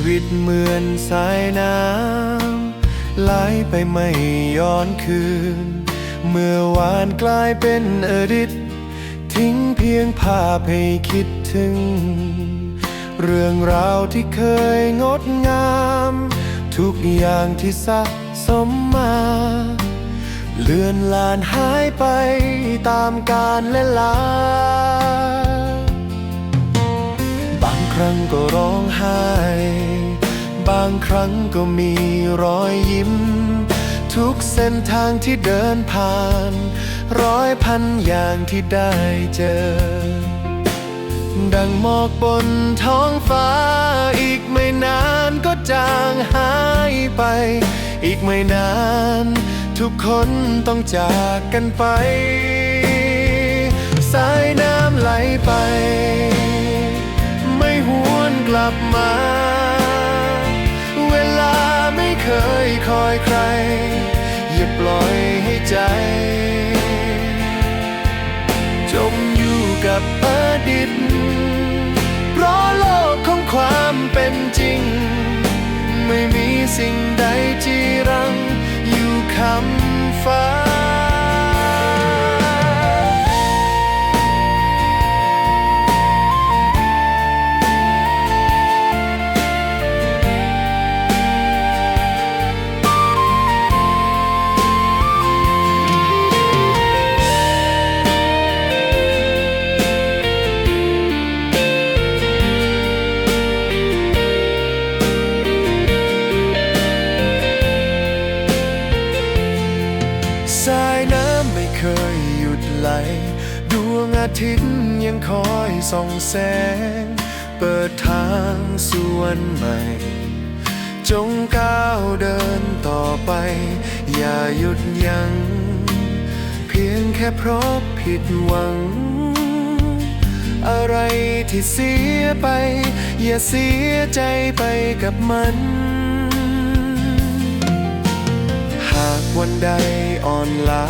วิตเหมือนสายน้ำไหลไปไม่ย้อนคืนเมื่อวานกลายเป็นอดีตทิ้งเพียงภาพให้คิดถึงเรื่องราวที่เคยงดงามทุกอย่างที่สะสมมาเลือนลางหายไปตามกาลและลาบางครั้งก็ร้องไห้บางครั้งก็มีรอยยิ้มทุกเส้นทางที่เดินผ่านร้อยพันอย่างที่ได้เจอดังหมอกบนท้องฟ้าอีกไม่นานก็จางหายไปอีกไม่นานทุกคนต้องจากกันไปสายน้ำไหลไปไม่หวนกลับมาเวลาไม่เคยคอยใครอย่าปล่อยให้ใจจมอยู่กับอดีตเพราะโลกของความเป็นจริงไม่มีสิ่งใดจีรังอยู่คำฟ้าสายน้ำไม่เคยหยุดไหลดวงอาทิตย์ยังคอยส่องแสงเปิดทางสู่วันใหม่จงก้าวเดินต่อไปอย่าหยุดยัง้งเพียงแค่เพราะผิดหวังอะไรที่เสียไปอย่าเสียใจไปกับมันหากวันใดอ่อนล้า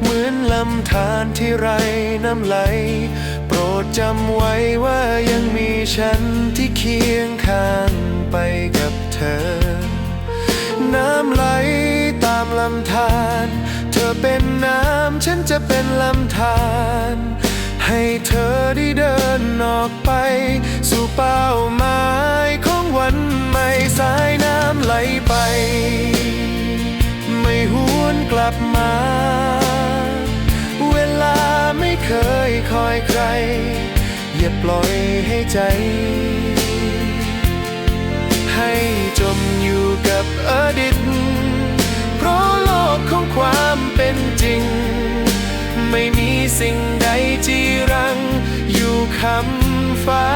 เหมือนลำธารที่ไร้น้ำไหลโปรดจำไว้ว่ายังมีฉันที่เคียงข้างไปกับเธอน้ำไหลตามลำธารเธอเป็นน้ำฉันจะเป็นลำธารให้เธอได้เดินออกไปสู่เป้าหมายของวันใหม่สายน้ำไหลไปไม่หวนกลับมาเวลาไม่เคยคอยใครอย่าปล่อยให้ใจให้จมอยู่กับอดีตเพราะโลกของความเป็นจริงไม่มีสิ่งใดจีรังอยู่คำฟ้า